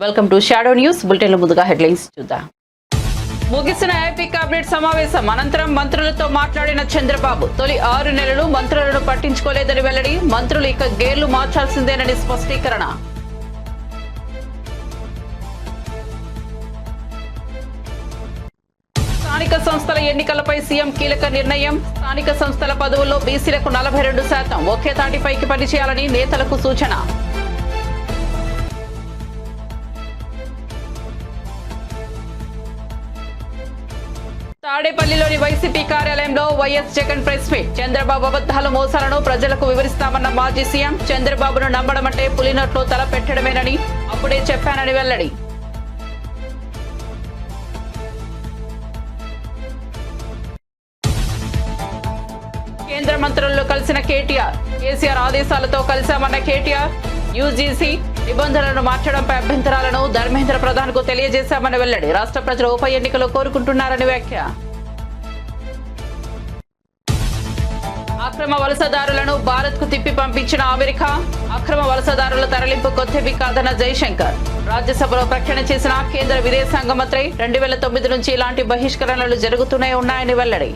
Welcome to shadow news bulletin. ముందుగా headlines చూద్దాం. ముగిసిన ఏపీ కేబినెట్ సమావేశం అనంతరం మంత్రులతో మాట్లాడిన చంద్రబాబు తొలి 6 నెలలు మంత్రులను పట్టించుకోలేదని వెల్లడి. మంత్రులు ఇక గేర్లు మార్చాల్సిందేనని స్పష్టీకరణ. స్థానిక సంస్థల ఎన్నికలపై సీఎం కీలక నిర్ణయం. స్థానిక సంస్థల పదవుల్లో బీసీలకు 42%, ఒకే తాటిపైకి పనిచేయాలని నేతలకు సూచన. తాడేపల్లిలోని వైసీపీ కార్యాలయంలో YS Jagan press meet. Chandrababu అబద్ధాల మోసాలను ప్రజలకు వివరిస్తామన్న మాజీ సీఎం. చంద్రబాబును నమ్మడం అంటే పులినోట్లో తల పెట్టడమేనని అప్పుడే చెప్పానని వెల్లడి. కేంద్ర మంత్రులను కలిసిన కేటీఆర్. కేసీఆర్ ఆదేశాలతో కలిశామన్న కేటీఆర్. యూజీసీ నిబంధనలను మార్చడంపై అభ్యంతరాలను ధర్మేంద్ర ప్రధాన్ కు తెలియజేశామని వెల్లడి. రాష్ట్ర ప్రజలు ఉప ఎన్నికలు కోరుకుంటున్నారని వ్యాఖ్య. అక్రమ వలసదారులను భారత్ కు తిప్పి పంపించిన అమెరికా. అక్రమ వలసదారుల తరలింపు కొత్తవి కాదన్న జైశంకర్. రాజ్యసభలో ప్రకటన చేసిన కేంద్ర విదేశాంగ మంత్రి. 2009 నుంచి ఇలాంటి బహిష్కరణలు జరుగుతూనే ఉన్నాయని వెల్లడి.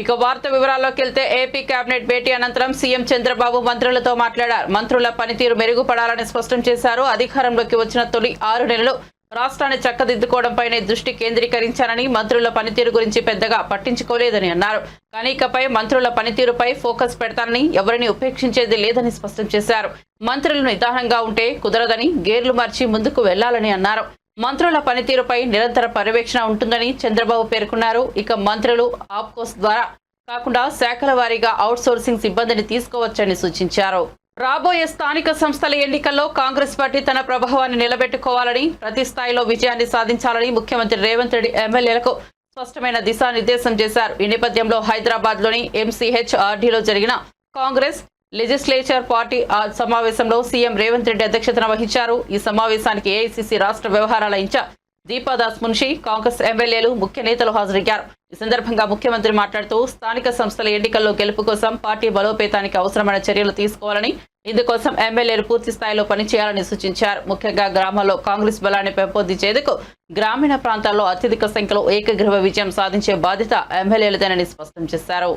ఇక వార్త వివరాల్లోకి వెళ్తే ఏపీ కేబినెట్ భేటీ అనంతరం సీఎం చంద్రబాబు మంత్రులతో మాట్లాడారు. మంత్రుల పనితీరు మెరుగుపడాలని స్పష్టం చేశారు. అధికారంలోకి వచ్చిన తొలి 6 నెలలు రాష్ట్రాన్ని చక్కదిద్దుకోవడంపైనే దృష్టి కేంద్రీకరించానని, మంత్రుల పనితీరు గురించి పెద్దగా పట్టించుకోలేదని అన్నారు. కానీ ఇకపై మంత్రుల పనితీరుపై ఫోకస్ పెడతానని, ఎవరిని ఉపేక్షించేది లేదని స్పష్టం చేశారు. మంత్రులు నిదానంగా ఉంటే కుదరదని, గేర్లు మార్చి ముందుకు వెళ్లాలని అన్నారు. మంత్రుల పనితీరుపై నిరంతర పర్యవేక్షణ ఉంటుందని చంద్రబాబు పేర్కొన్నారు. ఇక మంత్రులు ఆప్కోస్ ద్వారా కాకుండా శాఖల వారీగా అవుట్ సోర్సింగ్ సిబ్బందిని తీసుకోవచ్చని సూచించారు. రాబోయే స్థానిక సంస్థల ఎన్నికల్లో కాంగ్రెస్ పార్టీ తన ప్రభావాన్ని నిలబెట్టుకోవాలని, ప్రతి స్థాయిలో విజయాన్ని సాధించాలని ముఖ్యమంత్రి రేవంత్ రెడ్డి ఎమ్మెల్యేలకు స్పష్టమైన దిశానిర్దేశం చేశారు. ఈ నేపథ్యంలో హైదరాబాద్ లోని MCHRDలో జరిగిన కాంగ్రెస్ లెజిస్లేచర్ పార్టీ సమావేశంలో సీఎం రేవంత్ రెడ్డి అధ్యక్షతన వహించారు. ఈ సమావేశానికి ఏఐసీసీ రాష్ట్ర వ్యవహారాల ఇన్ఛార్జ్ దీపాదాస్ మున్షి, కాంగ్రెస్ ఎమ్మెల్యేలు, ముఖ్య నేతలు హాజరయ్యారు. ఈ సందర్భంగా ముఖ్యమంత్రి మాట్లాడుతూ స్థానిక సంస్థల ఎన్నికల్లో గెలుపు కోసం పార్టీ బలోపేతానికి అవసరమైన చర్యలు తీసుకోవాలని, ఇందుకోసం ఎమ్మెల్యేలు పూర్తి స్థాయిలో పనిచేయాలని సూచించారు. ముఖ్యంగా గ్రామాల్లో కాంగ్రెస్ బలాన్ని పెంపొందించేందుకు గ్రామీణ ప్రాంతాల్లో అత్యధిక సంఖ్యలో ఏకగ్రీవ విజయం సాధించే బాధ్యత ఎమ్మెల్యేలదేనని స్పష్టం చేశారు.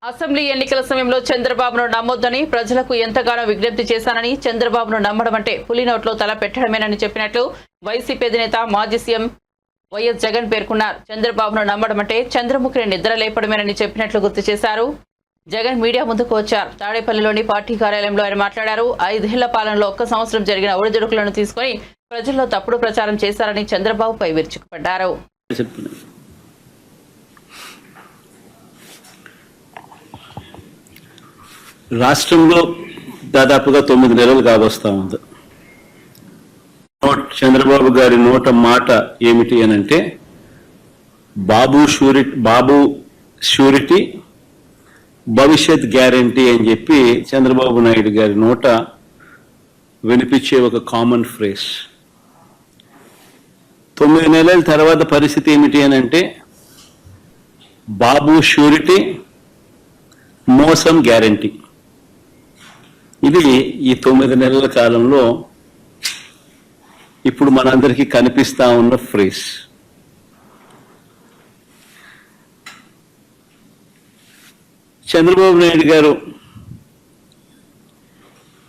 అసెంబ్లీ ఎన్నికల సమయంలో చంద్రబాబును నమ్మొద్దని ప్రజలకు ఎంతగానో విజ్ఞప్తి చేశానని, చంద్రబాబును నమ్మడం అంటే పులినోట్లో తల పెట్టడమేనని చెప్పినట్లు వైసీపీ అధినేత మాజీ సీఎం వైఎస్ జగన్ పేర్కొన్నారు. చంద్రబాబును నమ్మడం అంటే చంద్రముఖిని నిద్ర లేపడమేనని చెప్పినట్లు గుర్తు చేశారు. జగన్ మీడియా ముందుకు వచ్చారు. తాడేపల్లిలోని పార్టీ కార్యాలయంలో ఆయన మాట్లాడారు. 5 ఏళ్ల పాలనలో 1 సంవత్సరం జరిగిన ఒడిదుడుకులను తీసుకుని ప్రజల్లో తప్పుడు ప్రచారం చేశారని చంద్రబాబుపై విరుచుకుపడ్డారు. రాష్ట్రంలో దాదాపుగా 9 నెలలు కావస్తా ఉంది. చంద్రబాబు గారి నోట మాట ఏమిటి అనంటే బాబు షూరిటీ భవిష్యత్ గ్యారంటీ అని చెప్పి చంద్రబాబు నాయుడు గారి నోట వినిపించే ఒక కామన్ ఫ్రేజ్. 9 నెలల తర్వాత పరిస్థితి ఏమిటి అనంటే బాబు షూరిటీ, మోసం గ్యారంటీ. ఇది ఈ 9 నెలల కాలంలో ఇప్పుడు మనందరికీ కనిపిస్తా ఉన్న ఫ్రేజ్. చంద్రబాబు నాయుడు గారు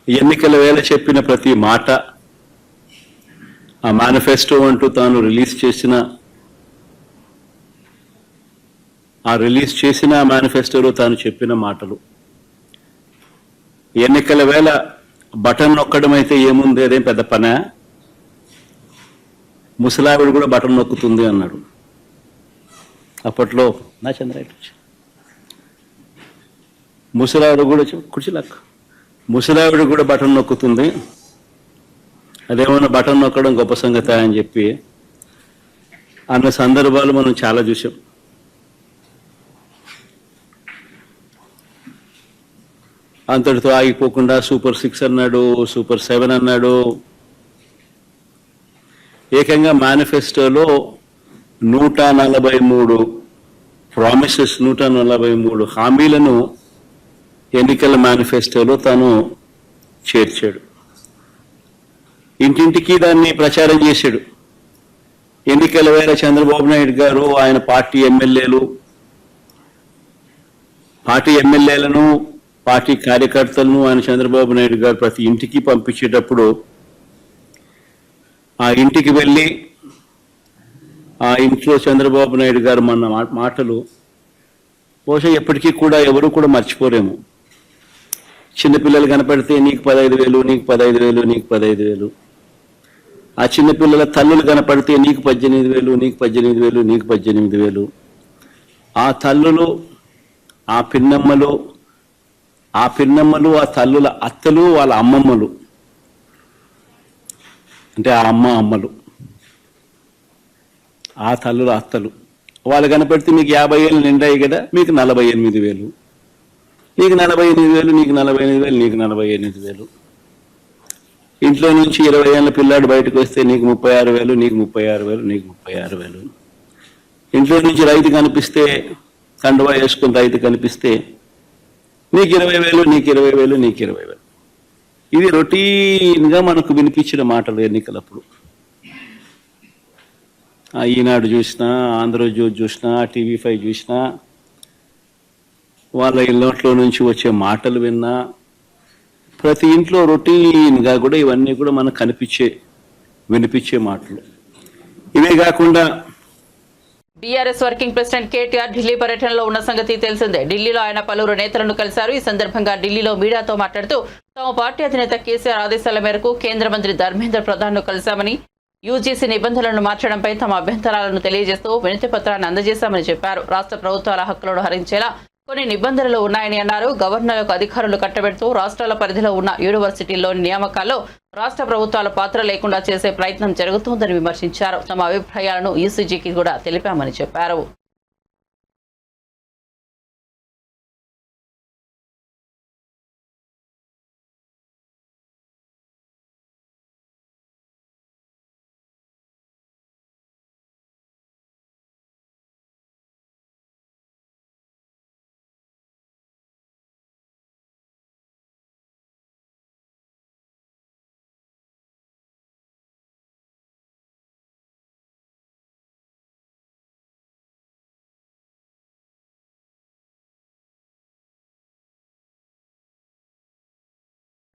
ఎన్నికల వేళ చెప్పిన ప్రతి మాట, ఆ మేనిఫెస్టో అంటూ తాను రిలీజ్ చేసిన మేనిఫెస్టోలో తాను చెప్పిన మాటలు, ఎన్నికల వేళ బటన్ నొక్కడం అయితే ఏముంది, అదేం పెద్ద పనా? ముసలావిడ కూడా బటన్ నొక్కుతుంది అన్నాడు. అప్పట్లో నా చంద్రాయుడు ముసలావిడ కూడా కుర్చీలక్క ముసలావిడ కూడా బటన్ నొక్కుతుంది, అదేమన్నా బటన్ నొక్కడం గొప్ప సంగతి అని చెప్పి అన్న సందర్భాలు మనం చాలా చూసాం. అంతటితో ఆగిపోకుండా సూపర్ 6 అన్నాడు, సూపర్ 7 అన్నాడు. ఏకంగా మేనిఫెస్టోలో 143 ప్రామిసెస్ 143 హామీలను ఎన్నికల మేనిఫెస్టోలో తాను చేర్చాడు. ఇంటింటికి దాన్ని ప్రచారం చేశాడు. ఎన్నికల వేళ చంద్రబాబు నాయుడు గారు ఆయన పార్టీ ఎమ్మెల్యేలను పార్టీ కార్యకర్తలను ఆయన చంద్రబాబు నాయుడు గారు ప్రతి ఇంటికి పంపించేటప్పుడు ఆ ఇంటికి వెళ్ళి ఆ ఇంట్లో చంద్రబాబు నాయుడు గారు మన మాటలు బహుశా ఎప్పటికీ కూడా ఎవరు కూడా మర్చిపోరేము. చిన్నపిల్లలు కనపడితే నీకు 15,000, నీకు 15,000, నీకు 15,000. ఆ చిన్నపిల్లల తల్లులు కనపడితే నీకు 18,000, నీకు 18,000, నీకు 18,000. ఆ తల్లులు, ఆ పిన్నమ్మలు, ఆ తల్లుల అత్తలు, వాళ్ళ అమ్మమ్మలు, అంటే ఆ అమ్మలు, ఆ తల్లుల అత్తలు వాళ్ళు కనపడితే మీకు 50 ఏళ్ళు నిండాయి కదా, మీకు 48,000, నీకు 48,000, నీకు 48,000, నీకు 48,000. ఇంట్లో నుంచి 20 ఏళ్ళ పిల్లాడు బయటకు వస్తే నీకు 36,000, నీకు 36,000, నీకు 36,000. ఇంట్లో నుంచి రైతు కనిపిస్తే, కండువా వేసుకుని రైతు కనిపిస్తే నీకు 20,000, నీకు 20,000, నీకు 20,000. ఇది రొటీన్గా మనకు వినిపించిన మాటలు ఎన్నికలప్పుడు. ఈనాడు చూసినా, ఆంధ్రజ్యోతి చూసినా, TV5 చూసినా, వాళ్ళ ఇళ్ళట్లో నుంచి వచ్చే మాటలు విన్నా, ప్రతి ఇంట్లో రొటీన్గా కూడా ఇవన్నీ కూడా మనకు వినిపించే మాటలు. ఇవే కాకుండా BRS working president KTR Delhi పర్యటనలో ఉన్న సంగతి తెలిసిందే. ఢిల్లీలో ఆయన పలువురు నేతలను కలిశారు. ఈ సందర్భంగా ఢిల్లీలో మీడియాతో మాట్లాడుతూ తమ పార్టీ అధినేత కేసీఆర్ ఆదేశాల మేరకు కేంద్ర మంత్రి ధర్మేంద్ర ప్రధాన్ను కలిశామని, యూజీసీ నిబంధనలను మార్చడంపై తమ అభ్యంతరాలను తెలియజేస్తూ వినతి పత్రాన్ని అందజేశామని చెప్పారు. రాష్ట్ర ప్రభుత్వాల హక్కులను హరించేలా కొన్ని నిబంధనలు ఉన్నాయని అన్నారు. గవర్నర్లకు అధికారులు కట్టబెడుతూ రాష్ట్రాల పరిధిలో ఉన్న యూనివర్సిటీల్లోని నియామకాల్లో రాష్ట్ర ప్రభుత్వాల పాత్ర లేకుండా చేసే ప్రయత్నం జరుగుతోందని విమర్శించారు. తమ అభిప్రాయాలను ఈసీజీకి కూడా తెలిపామని చెప్పారు.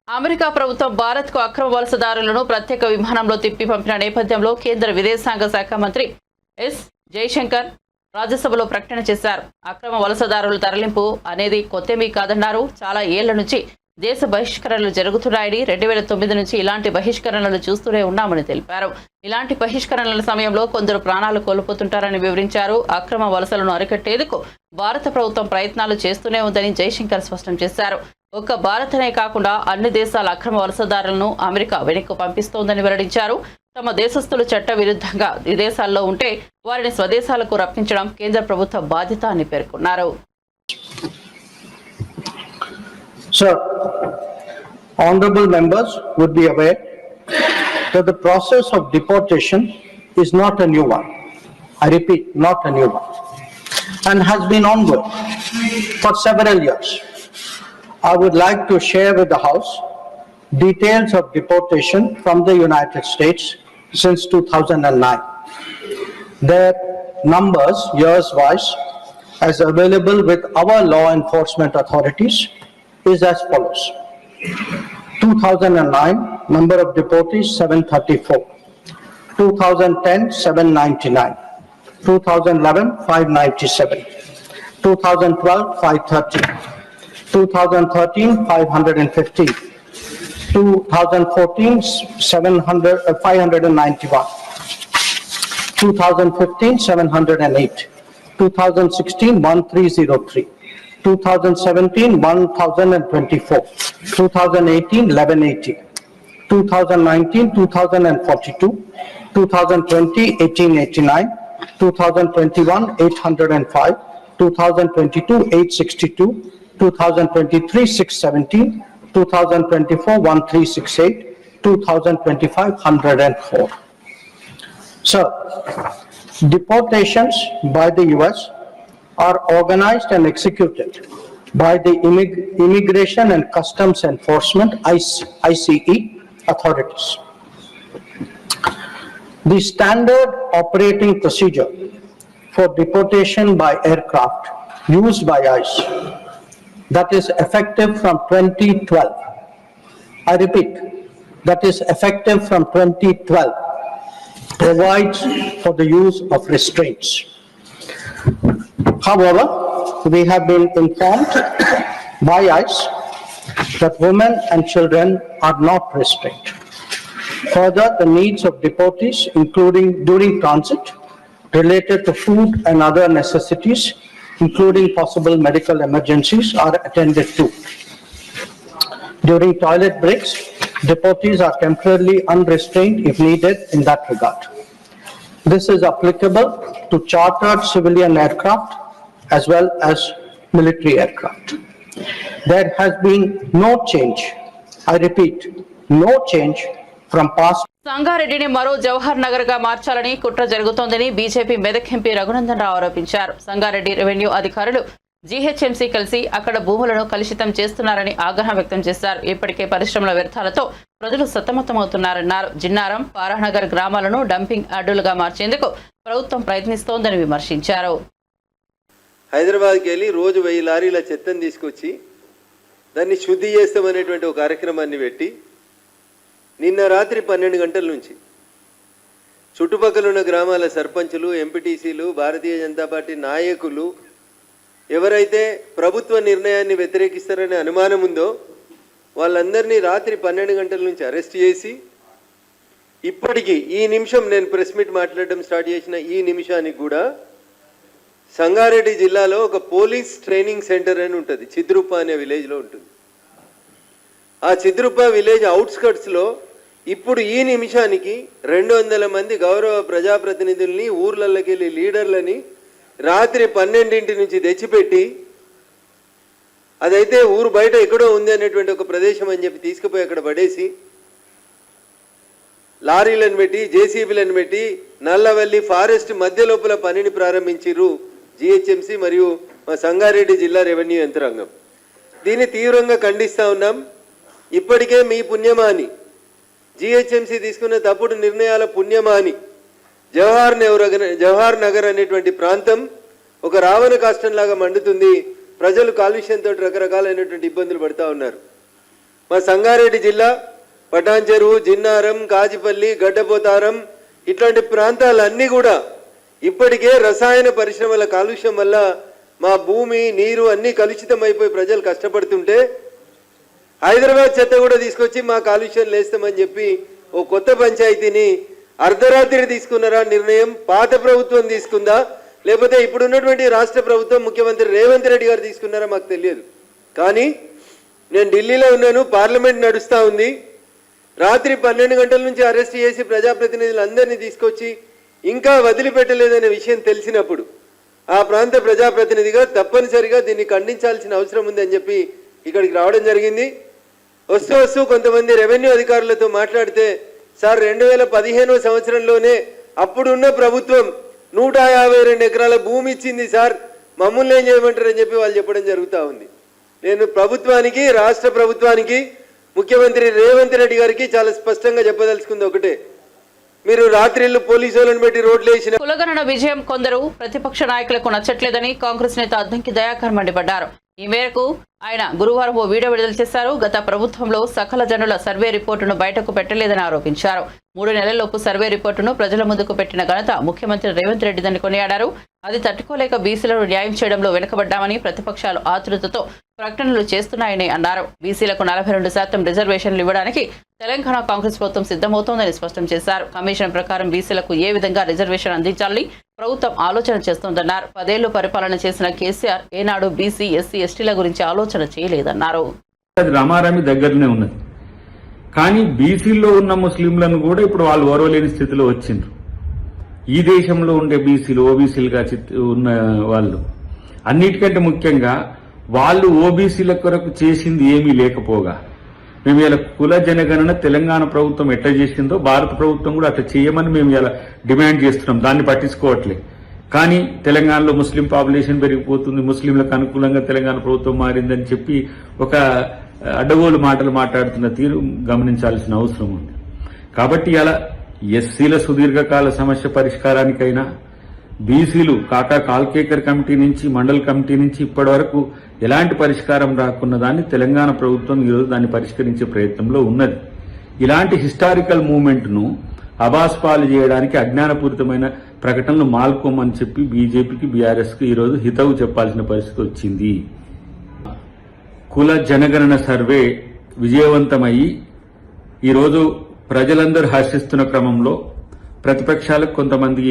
అమెరికా ప్రభుత్వం భారత్కు అక్రమ వలసదారులను ప్రత్యేక విమానంలో తిప్పి పంపిన నేపథ్యంలో కేంద్ర విదేశాంగ శాఖ మంత్రి ఎస్ జయశంకర్ రాజ్యసభలో ప్రకటన చేశారు. అక్రమ వలసదారుల తరలింపు అనేది కొత్తేమీ కాదన్నారు. చాలా ఏళ్ల నుంచి దేశ బహిష్కరణలు జరుగుతున్నాయని, 2009 నుంచి ఇలాంటి బహిష్కరణలు చూస్తూనే ఉన్నామని తెలిపారు. ఇలాంటి బహిష్కరణల సమయంలో కొందరు ప్రాణాలు కోల్పోతుంటారని వివరించారు. అక్రమ వలసలను అరికట్టేందుకు భారత ప్రభుత్వం ప్రయత్నాలు చేస్తూనే ఉందని జయశంకర్ స్పష్టం చేశారు. ఒక్క భారతనే కాకుండా అన్ని దేశాల అక్రమ వలసదారులను అమెరికా వెనక్కు పంపిస్తోందని వెల్లడించారు. తమ దేశస్థులు చట్ట విరుద్ధంగా విదేశాల్లో ఉంటే వారిని స్వదేశాలకు రప్పించడం కేంద్ర ప్రభుత్వ బాధ్యత అని పేర్కొన్నారు. Sir, honorable members would be aware that the process of deportation is not a new one. I repeat, not a new one, and has been ongoing for several years. I would like to share with the House details of deportation from the United States since 2009. Their numbers, years-wise, as available with our law enforcement authorities, is as follows. 2009, number of deportees 734. 2010, 799. 2011, 597. 2012, 530. 2013, 515. 2014, 591. 2015, 708. 2016, 1303. 2017, 1024. 2018, 1180. 2019, 2042. 2020, 1889. 2021, 805. 2022, 862. 2023, 617. 2024, 1368. 2025, 104. Sir, deportations by the US are organized and executed by the Immigration and Customs Enforcement ICE authorities. The standard operating procedure for deportation by aircraft used by ICE, that is effective from 2012. I repeat, that is effective from 2012, provides for the use of restraints. However, we have been informed by ICE that women and children are not restrained. Further, the needs of deportees, including during transit, related to food and other necessities, including possible medical emergencies, are attended to. During toilet breaks, deportees are temporarily unrestrained if needed in that regard. This is applicable to chartered civilian aircraft as well as military aircraft. There has been no change, I repeat, no change from past. సంగారెడ్డిని మరో జవహర్ నగర్ గా మార్చాలని కుట్ర జరుగుతోందని BJP Medak MP Raghunandan Rao ఆరోపించారు. Sangareddy revenue అధికారులు GHMC కలిసి అక్కడ భూములను కలుషితం చేస్తున్నారని ఆగ్రహం వ్యక్తం చేశారు. ఇప్పటికే పరిశ్రమల వ్యర్థాలతో ప్రజలు సతమతమవుతున్నారన్నారు. జిన్నారం, పారానగర్ గ్రామాలను డంపింగ్ యార్డులుగా మార్చేందుకు ప్రభుత్వం ప్రయత్నిస్తోందని విమర్శించారు. హైదరాబాద్కి వెళ్ళి రోజు 1000 లారీల చెత్తను తీసుకొచ్చి దాన్ని శుద్ధి చేస్తామనేటువంటి ఒక కార్యక్రమాన్ని పెట్టి నిన్న రాత్రి 12 గంటల నుంచి చుట్టుపక్కల ఉన్న గ్రామాల సర్పంచులు, ఎంపీటీసీలు, భారతీయ జనతా పార్టీ నాయకులు ఎవరైతే ప్రభుత్వ నిర్ణయాన్ని వ్యతిరేకిస్తారనే అనుమానం ఉందో వాళ్ళందరినీ రాత్రి 12 గంటల నుంచి అరెస్ట్ చేసి ఇప్పటికీ ఈ నిమిషం నేను ప్రెస్ మీట్ మాట్లాడడం స్టార్ట్ చేసిన ఈ నిమిషానికి కూడా సంగారెడ్డి జిల్లాలో ఒక పోలీస్ ట్రైనింగ్ సెంటర్ అని ఉంటుంది, చిద్రుప్ప అనే విలేజ్లో ఉంటుంది. ఆ చిద్రుప్ప విలేజ్ అవుట్స్కట్స్లో ఇప్పుడు ఈ నిమిషానికి 200 మంది గౌరవ ప్రజాప్రతినిధుల్ని, ఊర్లలోకి వెళ్ళి లీడర్లని రాత్రి 12 నుంచి తెచ్చిపెట్టి అదైతే ఊరు బయట ఎక్కడో ఉంది అనేటువంటి ఒక ప్రదేశం అని చెప్పి తీసుకుపోయి అక్కడ పడేసి లారీలను పెట్టి, జేసీబీలను పెట్టి నల్లవల్లి ఫారెస్ట్ మధ్య లోపల పనిని ప్రారంభించారు జిహెచ్ఎంసీ మరియు మా సంగారెడ్డి జిల్లా రెవెన్యూ యంత్రాంగం. దీన్ని తీవ్రంగా ఖండిస్తూ ఉన్నాం. ఇప్పటికే మీ పుణ్యమాని, జిహెచ్ఎంసీ తీసుకున్న తప్పుడు నిర్ణయాల పుణ్యమాని జవహర్ నగర్ అనేటువంటి ప్రాంతం ఒక రావణ కాష్టంలాగా మండుతుంది. ప్రజలు కాలుష్యంతో రకరకాలైనటువంటి ఇబ్బందులు పడుతూ ఉన్నారు. మా సంగారెడ్డి జిల్లా పటాన్ చెరువు, జిన్నారం, కాజిపల్లి, గడ్డపోతారం ఇట్లాంటి ప్రాంతాలన్నీ కూడా ఇప్పటికే రసాయన పరిశ్రమల కాలుష్యం వల్ల మా భూమి, నీరు అన్నీ కలుషితం అయిపోయి ప్రజలు కష్టపడుతుంటే హైదరాబాద్ చెత్త కూడా తీసుకొచ్చి మా కాలుష్యం లేస్తామని చెప్పి ఓ కొత్త పంచాయతీని అర్ధరాత్రి తీసుకున్నారా నిర్ణయం? పాత ప్రభుత్వం తీసుకుందా లేకపోతే ఇప్పుడున్నటువంటి రాష్ట్ర ప్రభుత్వం ముఖ్యమంత్రి రేవంత్ రెడ్డి గారు తీసుకున్నారా మాకు తెలియదు. కానీ నేను ఢిల్లీలో ఉన్నాను, పార్లమెంట్ నడుస్తూ ఉంది. రాత్రి 12 గంటల నుంచి అరెస్ట్ చేసి ప్రజాప్రతినిధులందరినీ తీసుకొచ్చి ఇంకా వదిలిపెట్టలేదనే విషయం తెలిసినప్పుడు ఆ ప్రాంత ప్రజాప్రతినిధిగా తప్పనిసరిగా దీన్ని ఖండించాల్సిన అవసరం ఉందని చెప్పి ఇక్కడికి రావడం జరిగింది. వస్తూ కొంతమంది రెవెన్యూ అధికారులతో మాట్లాడితే, సార్ 2015వ సంవత్సరంలోనే అప్పుడున్న ప్రభుత్వం 152 ఎకరాల భూమి ఇచ్చింది సార్, మమ్మల్ని ఏం చేయమంటారని చెప్పి వాళ్ళు చెప్పడం జరుగుతూ ఉంది. నేను ప్రభుత్వానికి, రాష్ట్ర ప్రభుత్వానికి, ముఖ్యమంత్రి రేవంత్ రెడ్డి గారికి చాలా స్పష్టంగా చెప్పదలుచుకుంది ఒకటే, మీరు రాత్రిళ్ళు పోలీసు వాళ్ళని పెట్టి రోడ్లు వేసిన కులగణన విజయం కొందరు ప్రతిపక్ష నాయకులకు నచ్చట్లేదని కాంగ్రెస్ నేత అద్దంకి దయాకర్ మండిపడ్డారు. ఈ మేరకు ఆయన గురువారం ఓ వీడియో విడుదల చేశారు. గత ప్రభుత్వంలో సకల జనుల సర్వే రిపోర్టును బయటకు పెట్టలేదని ఆరోపించారు. 3 నెలల్లోపు సర్వే రిపోర్టును ప్రజల ముందుకు పెట్టిన ఘనత ముఖ్యమంత్రి రేవంత్ రెడ్డిదని కొనియాడారు. అది తట్టుకోలేక బీసీలను న్యాయం చేయడంలో వెనుకబడ్డామని, ప్రతిపక్షాలు ఆతృతతో ప్రకటనలు చేస్తున్నాయని అన్నారు. బీసీలకు 42% రిజర్వేషన్లు ఇవ్వడానికి తెలంగాణ కాంగ్రెస్ ప్రభుత్వం సిద్ధమవుతోందని స్పష్టం చేశారు. కమిషన్ ప్రకారం బీసీలకు ఏ విధంగా రిజర్వేషన్ అందించాలని ప్రభుత్వం ఆలోచన చేస్తోందన్నారు. 10 ఏళ్లు పరిపాలన చేసిన కేసీఆర్ ఏనాడు బీసీ, ఎస్సీ, ఎస్టీల గురించి ఆలోచన చేయలేదన్నారు. అది రమారమి దగ్గరనే ఉన్నది. కానీ బీసీల్లో ఉన్న ముస్లింలను కూడా ఇప్పుడు వాళ్ళు ఓర్వలేని స్థితిలో వచ్చిండ్రు. ఈ దేశంలో ఉండే బీసీలు ఓబీసీలుగా ఉన్న వాళ్ళు అన్నిటికంటే ముఖ్యంగా వాళ్ళు ఓబీసీల కొరకు చేసింది ఏమీ లేకపోగా మేము ఇలా కుల జనగణన తెలంగాణ ప్రభుత్వం ఎట్లా చేసిందో భారత ప్రభుత్వం కూడా అట్లా చేయమని మేము ఇలా డిమాండ్ చేస్తున్నాం. దాన్ని పట్టించుకోవట్లే. కానీ తెలంగాణలో ముస్లిం పాపులేషన్ పెరిగిపోతుంది, ముస్లింలకు అనుకూలంగా తెలంగాణ ప్రభుత్వం మారిందని చెప్పి ఒక అడ్డగోలు మాటలు మాట్లాడుతున్న తీరు గమనించాల్సిన అవసరం ఉంది. కాబట్టి ఇలా ఎస్సీల సుదీర్ఘకాల సమస్య పరిష్కారానికైనా బీసీలు కాకా కాల్కేకర్ కమిటీ నుంచి మండల్ కమిటీ నుంచి ఇప్పటి వరకు ఎలాంటి పరిష్కారం రాకున్న దాన్ని తెలంగాణ ప్రభుత్వం ఈరోజు దాన్ని పరిష్కరించే ప్రయత్నంలో ఉన్నది. ఇలాంటి హిస్టారికల్ మూవ్మెంట్ను అబాస్పాలు చేయడానికి అజ్ఞానపూరితమైన ప్రకటనలు మాల్కోమని చెప్పి బీజేపీకి, బీఆర్ఎస్కి ఈరోజు హితవు చెప్పాల్సిన పరిస్థితి వచ్చింది. కుల జనగణన సర్వే విజయవంతమయ్యి ఈరోజు ప్రజలందరూ హర్షిస్తున్న క్రమంలో ప్రతిపక్షాలకు కొంతమంది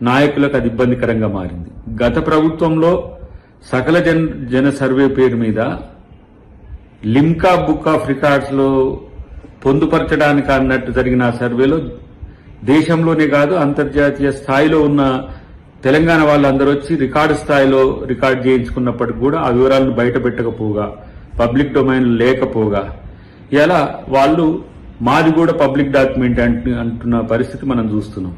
నాయకులకు అది ఇబ్బందికరంగా మారింది. గత ప్రభుత్వంలో సకల జన సర్వే పేరు మీద లిమ్కా బుక్ ఆఫ్ రికార్డ్స్ లో పొందుపరచడానికి అన్నట్టు జరిగిన ఆ సర్వేలో దేశంలోనే కాదు అంతర్జాతీయ స్థాయిలో ఉన్న తెలంగాణ వాళ్ళందరూ వచ్చి రికార్డు స్థాయిలో రికార్డు చేయించుకున్నప్పటికీ కూడా ఆ వివరాలను బయట పెట్టకపోగా, పబ్లిక్ డొమైన్ లేకపోగా ఇలా వాళ్ళు మాది కూడా పబ్లిక్ డాక్యుమెంట్ అంటున్న పరిస్థితి మనం చూస్తున్నాం.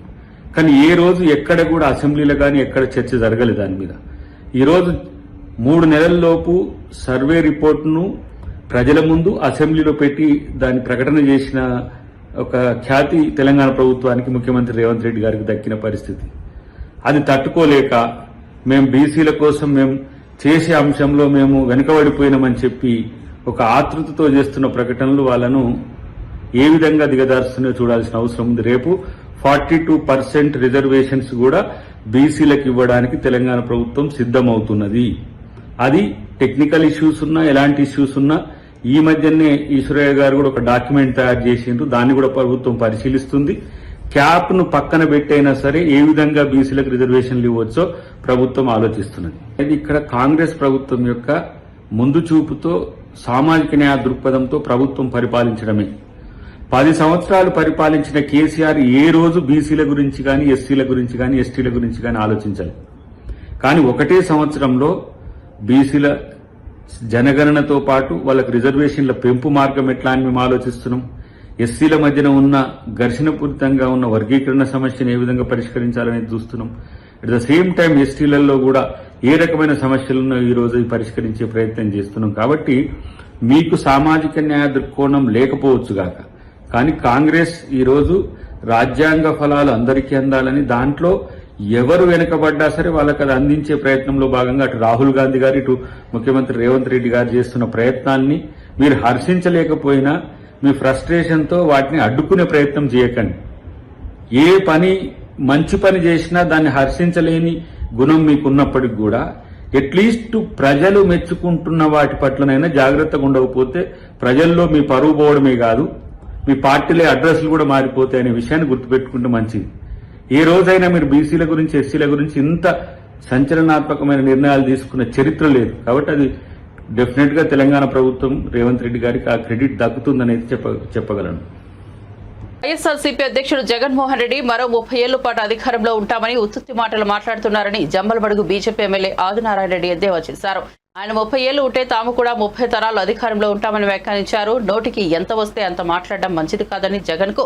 కానీ ఏ రోజు ఎక్కడ కూడా అసెంబ్లీలో కానీ ఎక్కడ చర్చ జరగలేదు దాని మీద. ఈరోజు 3 నెలల్లోపు సర్వే రిపోర్టును ప్రజల ముందు అసెంబ్లీలో పెట్టి దాన్ని ప్రకటన చేసిన ఒక ఖ్యాతి తెలంగాణ ప్రభుత్వానికి, ముఖ్యమంత్రి రేవంత్ రెడ్డి గారికి దక్కిన పరిస్థితి. అది తట్టుకోలేక మేము బీసీల కోసం మేము చేసే అంశంలో మేము వెనుకబడిపోయినామని చెప్పి ఒక ఆతృతతో చేస్తున్న ప్రకటనలు వాళ్ళను ఏ విధంగా దిగదారుస్తున్నాయో చూడాల్సిన అవసరం ఉంది. రేపు 42% రిజర్వేషన్స్ కూడా బీసీలకు ఇవ్వడానికి తెలంగాణ ప్రభుత్వం సిద్ధమవుతున్నది. అది టెక్నికల్ ఇష్యూస్ ఉన్నా, ఎలాంటి ఇష్యూస్ ఉన్నా ఈ మధ్యనే ఈశ్వరయ్య గారు కూడా ఒక డాక్యుమెంట్ తయారు చేసిండ్రు. దాన్ని కూడా ప్రభుత్వం పరిశీలిస్తుంది. క్యాప్ ను పక్కన పెట్టైనా సరే ఏ విధంగా బీసీలకు రిజర్వేషన్లు ఇవ్వచ్చో ప్రభుత్వం ఆలోచిస్తున్నది. ఇది ఇక్కడ కాంగ్రెస్ ప్రభుత్వం యొక్క ముందు చూపుతో, సామాజిక న్యాయ దృక్పథంతో ప్రభుత్వం పరిపాలించడమే. 10 సంవత్సరాలు పరిపాలించిన కేసీఆర్ ఏ రోజు బీసీల గురించి కానీ, ఎస్సీల గురించి కానీ, ఎస్టీల గురించి కానీ ఆలోచించాలి. కానీ ఒకటే సంవత్సరంలో బీసీల జనగణనతో పాటు వాళ్ళకి రిజర్వేషన్ల పెంపు మార్గం ఎట్లా అని మేము ఆలోచిస్తున్నాం. ఎస్సీల మధ్యన ఉన్న ఘర్షణపూరితంగా ఉన్న వర్గీకరణ సమస్యను ఏ విధంగా పరిష్కరించాలనేది చూస్తున్నాం. అట్ ద సేమ్ టైం ఎస్టీలలో కూడా ఏ రకమైన సమస్యలను ఈ రోజు పరిష్కరించే ప్రయత్నం చేస్తున్నాం. కాబట్టి మీకు సామాజిక న్యాయ దృక్కోణం లేకపోవచ్చుగాక, కానీ కాంగ్రెస్ ఈరోజు రాజ్యాంగ ఫలాలు అందరికీ అందాలని, దాంట్లో ఎవరు వెనుకబడ్డా సరే వాళ్ళకి అది అందించే ప్రయత్నంలో భాగంగా అటు రాహుల్ గాంధీ గారు, ఇటు ముఖ్యమంత్రి రేవంత్ రెడ్డి గారు చేస్తున్న ప్రయత్నాన్ని మీరు హర్షించలేకపోయినా మీ ఫ్రస్ట్రేషన్తో వాటిని అడ్డుకునే ప్రయత్నం చేయకండి. ఏ పని మంచి పని చేసినా దాన్ని హర్షించలేని గుణం మీకున్నప్పటికి కూడా అట్లీస్ట్ ప్రజలు మెచ్చుకుంటున్న వాటి పట్లనైనా జాగ్రత్తగా ఉండకపోతే ప్రజల్లో మీ పరువు పోవడమే కాదు, మీ పార్టీలే అడ్రస్లు కూడా మారిపోతాయి అనే విషయాన్ని గుర్తుపెట్టుకుంటే మంచిది. ఏ రోజైనా మీరు బీసీల గురించి, ఎస్సీల గురించి ఇంత సంచలనాత్మకమైన నిర్ణయాలు తీసుకున్న చరిత్ర లేదు. కాబట్టి అది డెఫినెట్ గా తెలంగాణ ప్రభుత్వం, రేవంత్ రెడ్డి గారికి ఆ క్రెడిట్ దక్కుతుందనేది చెప్పగలను. వైఎస్ఆర్సీపీ అధ్యక్షుడు జగన్మోహన్ రెడ్డి మరో 30 ఏళ్ల పాటు అధికారంలో ఉంటామని ఉత్తుత్తి మాటలు మాట్లాడుతున్నారని జమ్మలమడుగు బీజేపీ ఎమ్మెల్యే ఆదినారాయణ రెడ్డి ఎద్దేవా చేశారు. ఆయన 30 ఏళ్లు ఉంటే తాము కూడా 30 తరాలు అధికారంలో ఉంటామని వ్యాఖ్యానించారు. నోటికి ఎంత వస్తే అంత మాట్లాడడం మంచిది కాదని జగన్ కు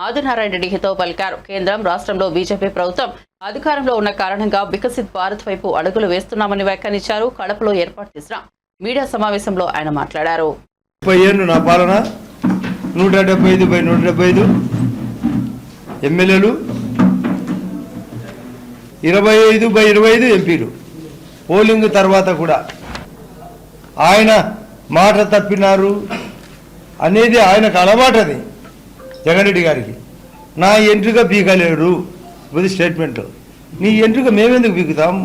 ఆదినారాయణ రెడ్డి హితవు పలికారు. కేంద్రం, రాష్ట్రంలో బీజేపీ ప్రభుత్వం అధికారంలో ఉన్న కారణంగా వికసిత్ భారత్ వైపు అడుగులు వేస్తున్నామని వ్యాఖ్యానించారు. కడపలో ఏర్పాటు చేసిన మీడియా సమావేశంలో ఆయన మాట్లాడారు. 30 ఏళ్ళు నా పాలన, 175/175 ఎమ్మెల్యేలు, 25/25 ఎంపీలు. పోలింగ్ తర్వాత కూడా ఆయన మాట తప్పినారు అనేది ఆయనకు అలవాటది. జగన్ రెడ్డి గారికి నా ఎంట్రుక పీకలేడు ఇది స్టేట్మెంట్. నీ ఎంట్రుక మేమెందుకు పీకుతాం?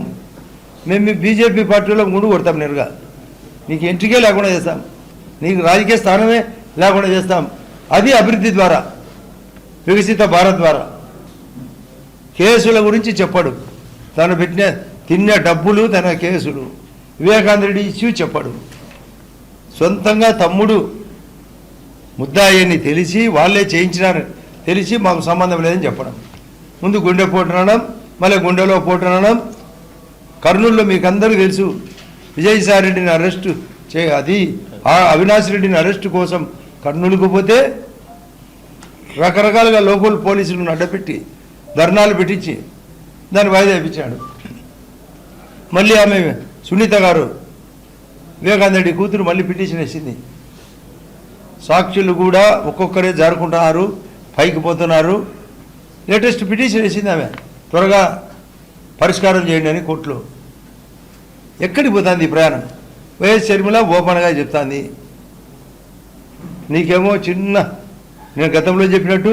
మేము బీజేపీ పార్టీలో ముందు కొడతాం నేరుగా. నీకు ఎంట్రీకే లేకుండా చేస్తాం, నీకు రాజకీయ స్థానమే లేకుండా చేస్తాం. అది అభివృద్ధి ద్వారా, వికసిత భారత్ ద్వారా. కేసుల గురించి చెప్పాడు, తను తిన్న డబ్బులు, తన కేసులు. వివేకానంద రెడ్డి ఇష్యూ చెప్పాడు. సొంతంగా తమ్ముడు ముద్దాయిని తెలిసి వాళ్ళే చేయించినారని తెలిసి మాకు సంబంధం లేదని చెప్పడం. ముందు గుండె పోటునడం, మళ్ళీ గుండెలో పోటునడం. కర్నూలులో మీకు అందరికీ తెలుసు, విజయసాయి రెడ్డిని అరెస్టు అది అవినాష్ రెడ్డిని అరెస్టు కోసం కర్నూలుకు పోతే రకరకాలుగా లోకల్ పోలీసులను అడ్డపెట్టి ధర్నాలు పెట్టించి దాన్ని వాయిదా ఇప్పించాడు. మళ్ళీ ఆమె సునీత గారు, వివేకానంద రెడ్డి కూతురు, మళ్ళీ పిటిషన్ వేసింది. సాక్షులు కూడా ఒక్కొక్కరే జారుకుంటున్నారు, పైకి పోతున్నారు. లేటెస్ట్ పిటిషన్ వేసింది ఆమె, త్వరగా పరిష్కారం చేయండి అని కోర్టులో. ఎక్కడికి పోతుంది ఈ ప్రయాణం? వైఎస్ షర్మిల ఓపెన్గా చెప్తాంది. నీకేమో చిన్న, నేను గతంలో చెప్పినట్టు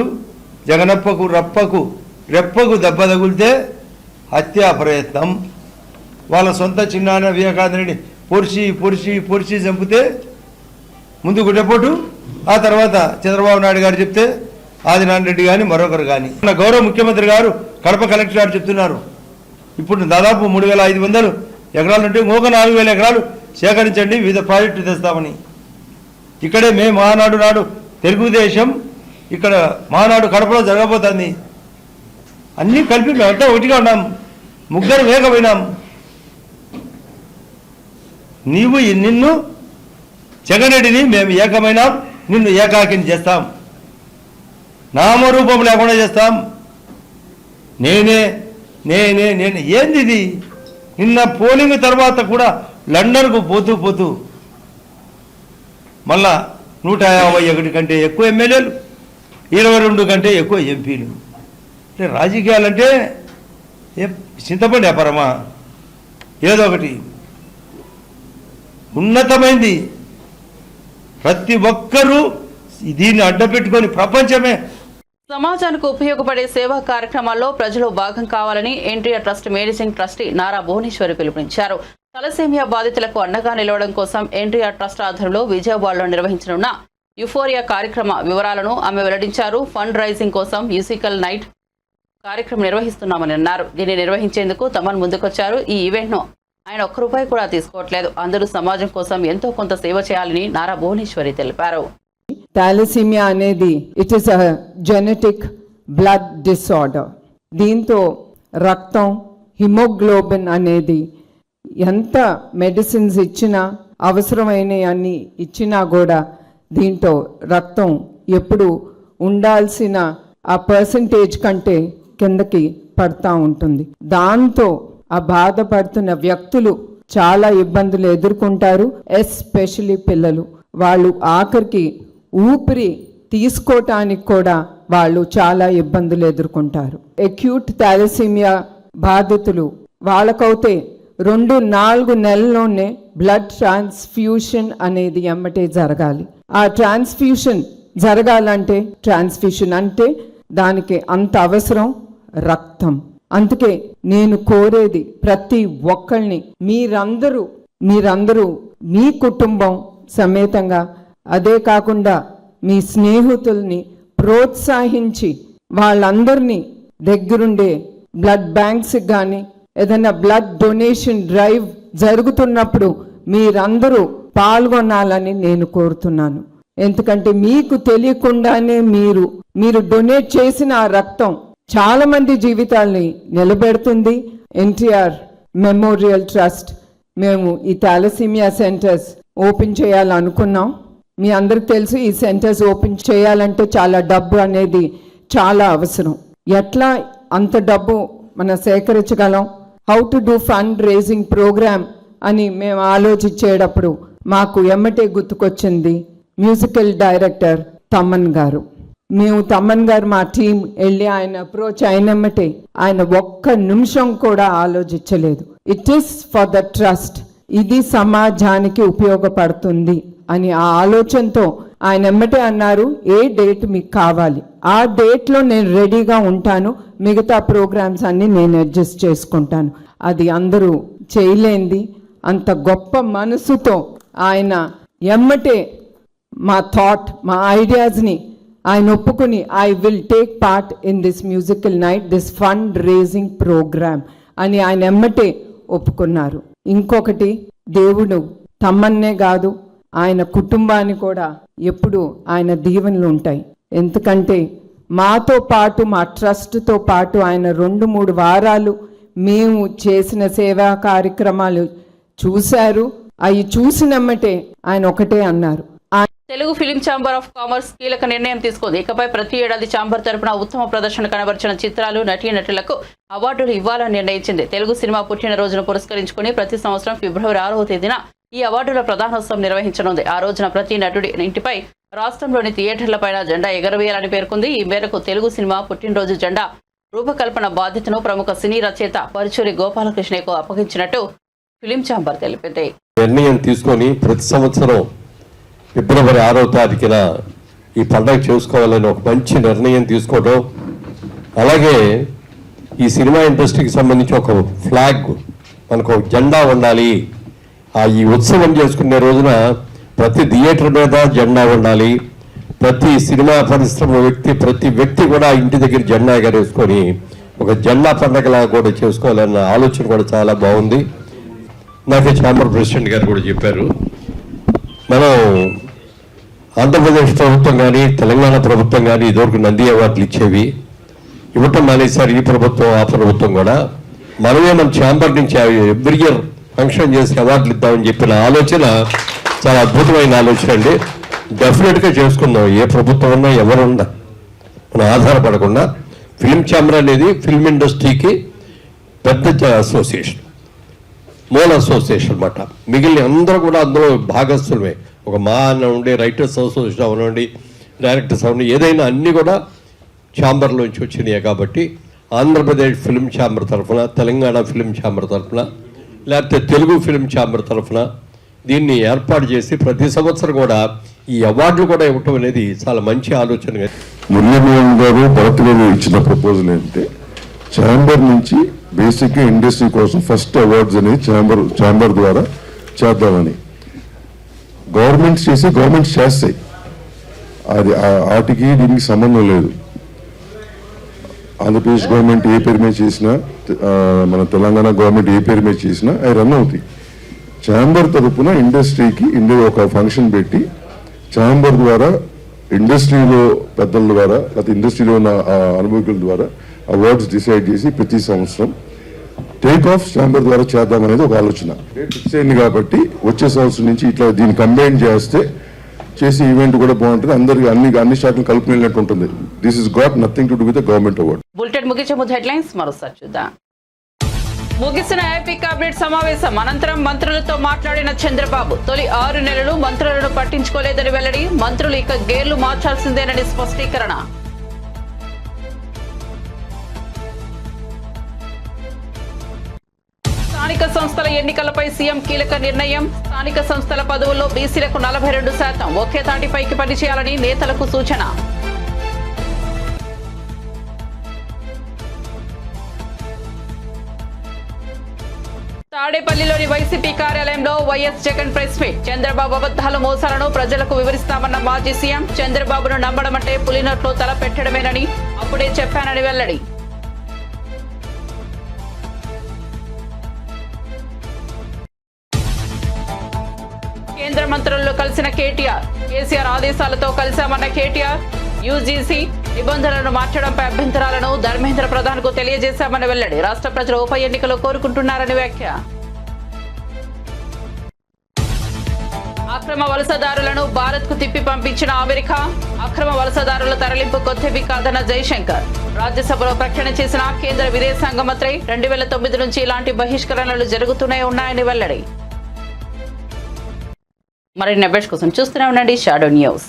జగనప్పకు రెప్పకు దెబ్బ తగిలితే హత్యా ప్రయత్నం. వాళ్ళ సొంత చిన్నాన్న వివేకానంద రెడ్డి పొడిచి చంపితే ముందు గుడ్డపోటు, ఆ తర్వాత చంద్రబాబు నాయుడు గారు చెప్తే ఆదినారాయణ రెడ్డి కానీ మరొకరు కానీ. మన గౌరవ ముఖ్యమంత్రి గారు కడప కలెక్టర్ గారు చెప్తున్నారు, ఇప్పుడు దాదాపు 3,500 ఎకరాలు ఉంటే ఇంకొక 4,000 ఎకరాలు సేకరించండి, వివిధ ప్రాజెక్టులు తెస్తామని. ఇక్కడే మహానాడు నాడు తెలుగుదేశం ఇక్కడ మహానాడు కడపలో జరగబోతుంది. అన్నీ కలిపి మేమంతా ఒకటిగా ఉన్నాం, ముగ్గురు వేగపోయినాం. నిన్ను జగన్రెడ్డిని మేము ఏకమైనాం, నిన్ను ఏకాకిని చేస్తాం, నామరూపం లేకుండా చేస్తాం. నేనే ఏంది ఇది? నిన్న పోలింగ్ తర్వాత కూడా లండన్కు పోతూ మళ్ళా 151 కంటే ఎక్కువ ఎమ్మెల్యేలు, 22 కంటే ఎక్కువ ఎంపీలు. అంటే రాజకీయాలంటే చింతపండి వ్యాపారమా? ఏదో ఒకటి ఉన్నతమైంది. ప్రతి ఒక్కరూ దీన్ని అడ్డపెట్టుకొని ప్రపంచమే. సమాజానికి ఉపయోగపడే సేవా కార్యక్రమాల్లో ప్రజలు భాగం కావాలని NTR trust managing trustee Nara Bhuvaneswari పిలుపునిచ్చారు. తలసేమియా బాధితులకు అండగా నిలవడం కోసం ఎన్టీఆర్ ట్రస్ట్ ఆధ్వర్యంలో విజయవాడలో నిర్వహించనున్న యుఫోరియా కార్యక్రమ వివరాలను ఆమె వెల్లడించారు. ఫండ్ రైజింగ్ కోసం మ్యూజికల్ నైట్ కార్యక్రమం నిర్వహిస్తున్నామని అన్నారు. దీన్ని నిర్వహించేందుకు తమన్ ముందుకొచ్చారు. ఈ ఈవెంట్ను ఆయన ఒక్క రూపాయి కూడా తీసుకోవట్లేదు. అందరూ సమాజం కోసం ఎంతో కొంత సేవ చేయాలని నారా భువనేశ్వరి తెలిపారు. థాలసీమియా అనేది it is a genetic blood disorder. దీంతో రక్తం, హిమోగ్లోబిన్ అనేది ఎంత మెడిసిన్స్ ఇచ్చినా, అవసరమైన అన్ని ఇచ్చినా కూడా దీంతో రక్తం ఎప్పుడు ఉండాల్సిన ఆ పర్సంటేజ్ కంటే కిందకి పడతా ఉంటుంది. దాంతో ఆ బాధపడుతున్న వ్యక్తులు చాలా ఇబ్బందులు ఎదుర్కొంటారు. ఎస్పెషలీ పిల్లలు. వాళ్ళు ఆఖరికి ఊపిరి తీసుకోవటానికి కూడా వాళ్ళు చాలా ఇబ్బందులు ఎదుర్కొంటారు. అక్యూట్ థాలసీమియా బాధితులు వాళ్ళకైతే 2-4 నెలల్లోనే బ్లడ్ ట్రాన్స్ఫ్యూషన్ అనేది ఎమ్మటే జరగాలి. ఆ ట్రాన్స్ఫ్యూషన్ జరగాలంటే ట్రాన్స్ఫ్యూషన్ అంటే దానికి అంత అవసరం రక్తం. అందుకే నేను కోరేది ప్రతి ఒక్కళ్ళని, మీరందరూ మీ కుటుంబం సమేతంగా, అదే కాకుండా మీ స్నేహితుల్ని ప్రోత్సహించి వాళ్ళందరినీ దగ్గరుండే బ్లడ్ బ్యాంక్స్ కానీ ఏదైనా బ్లడ్ డొనేషన్ డ్రైవ్ జరుగుతున్నప్పుడు మీరందరూ పాల్గొనాలని నేను కోరుతున్నాను. ఎందుకంటే మీకు తెలియకుండానే మీరు డొనేట్ చేసిన ఆ రక్తం చాలా మంది జీవితాల్ని నిలబెడుతుంది. ఎన్టీఆర్ మెమోరియల్ ట్రస్ట్ మేము ఈ థాలసీమియా సెంటర్స్ ఓపెన్ చేయాలనుకున్నాం. మీ అందరికి తెలుసు, ఈ సెంటర్స్ ఓపెన్ చేయాలంటే చాలా డబ్బు అనేది చాలా అవసరం. ఎట్లా అంత డబ్బు మనం సేకరించగలం? How to do fund raising programme అని మేము ఆలోచించేటప్పుడు మాకు ఎమ్మటే గుర్తుకొచ్చింది మ్యూజికల్ డైరెక్టర్ తమన్ గారు. మేము తమన్ గారు మా టీం వెళ్ళి ఆయన అప్రోచ్ అయినమ్మటే ఆయన ఒక్క నిమిషం కూడా ఆలోచించలేదు. It is for the trust, ఇది సమాజానికి ఉపయోగపడుతుంది అని ఆ ఆలోచనతో ఆయన ఎమ్మటే అన్నారు, ఏ డేట్ మీకు కావాలి ఆ డేట్లో నేను రెడీగా ఉంటాను, మిగతా ప్రోగ్రామ్స్ అన్ని నేను అడ్జస్ట్ చేసుకుంటాను. అది అందరూ చేయలేంది. అంత గొప్ప మనసుతో ఆయన ఎమ్మటే మా థాట్, మా ఐడియాస్ని ఆయన ఒప్పుకుని I will take part in this musical night, this fund raising programme అని ఆయన ఎమ్మటే ఒప్పుకున్నారు. ఇంకొకటి, దేవుడు తమ్మన్నే కాదు ఆయన కుటుంబాన్ని కూడా ఎప్పుడు ఆయన దీవెనలు ఉంటాయి. ఎందుకంటే మాతో పాటు, మా ట్రస్ట్తో పాటు ఆయన 2-3 వారాలు మేము చేసిన సేవా కార్యక్రమాలు చూశారు. అవి చూసినమ్మటే ఆయన ఒకటే అన్నారు, Telugu film chamber of commerce కీలక నిర్ణయం తీసుకుంది. ఇకపై ప్రతి ఏడాది ఛాంబర్ తరపున ఉత్తమ ప్రదర్శన కనబరిచిన చిత్రాలు, నటీనటులకు అవార్డులు ఇవ్వాలని నిర్ణయించింది. తెలుగు సినిమా పుట్టినరోజును పురస్కరించుకుని ప్రతి సంవత్సరం ఫిబ్రవరి 6వ తేదీన ఈ అవార్డుల ప్రధానోత్సవం నిర్వహించనుంది. ఆ రోజున ప్రతి నటుడి ఇంటిపై రాష్ట్రంలోని థియేటర్లపైన జెండా ఎగరవేయాలని పేర్కొంది. ఈ మేరకు తెలుగు సినిమా పుట్టినరోజు జెండా రూపకల్పన బాధ్యతను ప్రముఖ సినీ రచయిత పరుచూరి గోపాలకృష్ణకు అప్పగించినట్టు ఫిలిం ఛాంబర్ తెలిపింది. నిర్ణయం తీసుకొని ప్రతి సంవత్సరం ఫిబ్రవరి 6వ తారీఖున ఈ పండుగ చేసుకోవాలని ఒక మంచి నిర్ణయం తీసుకోవడం, అలాగే ఈ సినిమా ఇండస్ట్రీకి సంబంధించి ఒక ఫ్లాగ్, మనకు ఒక జెండా ఉండాలి. ఈ ఉత్సవం చేసుకునే రోజున ప్రతి థియేటర్ మీద జెండా ఉండాలి. ప్రతి సినిమా పరిశ్రమ ప్రతి వ్యక్తి కూడా ఇంటి దగ్గర జెండా ఎగరేసుకొని ఒక జెండా పండగలా కూడా చేసుకోవాలన్న ఆలోచన కూడా చాలా బాగుంది. నాకు ఛాంబర్ ప్రెసిడెంట్ గారు కూడా చెప్పారు, మనం ఆంధ్రప్రదేశ్ ప్రభుత్వం కానీ తెలంగాణ ప్రభుత్వం కానీ ఇదివరకు నంది అవార్డులు ఇచ్చేవి, ఇవ్వటం మానేసారు ఈ ప్రభుత్వం ఆ ప్రభుత్వం కూడా. మనమే మన ఛాంబర్ నుంచి ఎవ్రీ ఇయర్ ఫంక్షన్ చేసి అవార్డులు ఇద్దామని చెప్పిన ఆలోచన చాలా అద్భుతమైన ఆలోచన అండి. డెఫినెట్గా చేసుకుందాం. ఏ ప్రభుత్వం ఉన్నా ఎవరున్నా మనం ఆధారపడకుండా ఫిలిం ఛాంబర్ అనేది ఫిల్మ్ ఇండస్ట్రీకి పెద్ద అసోసియేషన్, మూల అసోసియేషన్ అన్నమాట. మిగిలిన అందరూ కూడా అందులో భాగస్థులమే. ఒక మా అన్న ఉండే రైటర్స్ అసోసియేషన్ అవనండి, డైరెక్టర్స్ అవనండి, ఏదైనా అన్నీ కూడా ఛాంబర్లోంచి వచ్చినాయి. కాబట్టి ఆంధ్రప్రదేశ్ ఫిలిం ఛాంబర్ తరఫున, తెలంగాణ ఫిలిం ఛాంబర్ తరఫున, లేకపోతే తెలుగు ఫిలిం ఛాంబర్ తరఫున దీన్ని ఏర్పాటు చేసి ప్రతి సంవత్సరం కూడా ఈ అవార్డులు కూడా ఇవ్వటం అనేది చాలా మంచి ఆలోచన. మురళీమోహన్ గారు, భరత్ గారు ఇచ్చిన ప్రపోజల్ ఏంటంటే ఛాంబర్ నుంచి బేసిక్గా ఇండస్ట్రీ కోసం ఫస్ట్ అవార్డ్స్ అనేది ఛాంబర్ ద్వారా చేద్దామని. గవర్నమెంట్స్ చేస్తాయి, అది వాటికి దీనికి సంబంధం లేదు. ఆంధ్రప్రదేశ్ గవర్నమెంట్ ఏ పేరు మీద చేసినా, మన తెలంగాణ గవర్నమెంట్ ఏ పేరు మీద చేసినా అవి రన్ అవుతాయి. ఛాంబర్ తరఫున ఇండస్ట్రీకి ఒక ఫంక్షన్ పెట్టి ఛాంబర్ ద్వారా ఇండస్ట్రీలో పెద్దల ద్వారా లేకపోతే ఇండస్ట్రీలో ఉన్న అనుభవకుల ద్వారా అవార్డ్స్ డిసైడ్ చేసి ప్రతి సంవత్సరం టేక్ ఆఫ్ ఛాంబర్ ద్వారా చేద్దామనేది ఒక ఆలోచన. డేట్ ఫిక్స్ అయింది కాబట్టి వచ్చే సంవత్సరం నుంచి ఇట్లా దీన్ని కంబైన్ చేసి ఈవెంట్ కూడా బాగుంటుంది, అందరికి అన్ని శాఖలు కలుపుకుని వెళ్ళినట్టు ఉంటుంది. This is got nothing to do with the government award. Bulletin ముగించే ముందు హెడ్లైన్స్ మరోసారి చూద్దాం. ముగిసిన ఏపీ కేబినెట్ సమావేశం అనంతరం మంత్రులతో మాట్లాడిన చంద్రబాబు, తొలి 6 నెలలు మంత్రులను పట్టించుకోలేదని వెల్లడి, మంత్రులు ఇక గేర్లు మార్చాల్సిందేనని స్పష్టీకరణ. స్థానిక సంస్థల ఎన్నికలపై సీఎం కీలక నిర్ణయం, స్థానిక సంస్థల పదవుల్లో బీసీలకు 42%, ఒకే తాటిపైకి పనిచేయాలని నేతలకు సూచన. తాడేపల్లిలోని వైసీపీ కార్యాలయంలో YS Jagan press meet, Chandrababu అబద్ధాలు మోసాలను ప్రజలకు వివరిస్తామన్న మాజీ సీఎం, చంద్రబాబును నమ్మడమంటే పులినోట్లో తల పెట్టడమేనని అప్పుడే చెప్పానని వెల్లడి. కేంద్ర మంత్రులను కలిసిన కేసీఆర్ ఆదేశాలతో కలిశామన్న కేటీఆర్, యూజీసీ నిబంధనలను మార్చడంపై అభ్యంతరాలను ధర్మేంద్ర ప్రధాన్ కు తెలియజేశామని వెల్లడి, రాష్ట్ర ప్రజలు ఉప ఎన్నికలు కోరుకుంటున్నారని వ్యాఖ్య. అక్రమ వలసదారులను భారత్ కు తిప్పి పంపించిన అమెరికా, అక్రమ వలసదారుల తరలింపు కొత్తవి కాదన్న జైశంకర్, రాజ్యసభలో ప్రకటన చేసిన కేంద్ర విదేశాంగ మంత్రి, 2009 నుంచి ఇలాంటి బహిష్కరణలు జరుగుతూనే ఉన్నాయని వెల్లడి. మరిన్ని అప్డేట్స్ కోసం చూస్తూనే ఉండండి షాడో న్యూస్.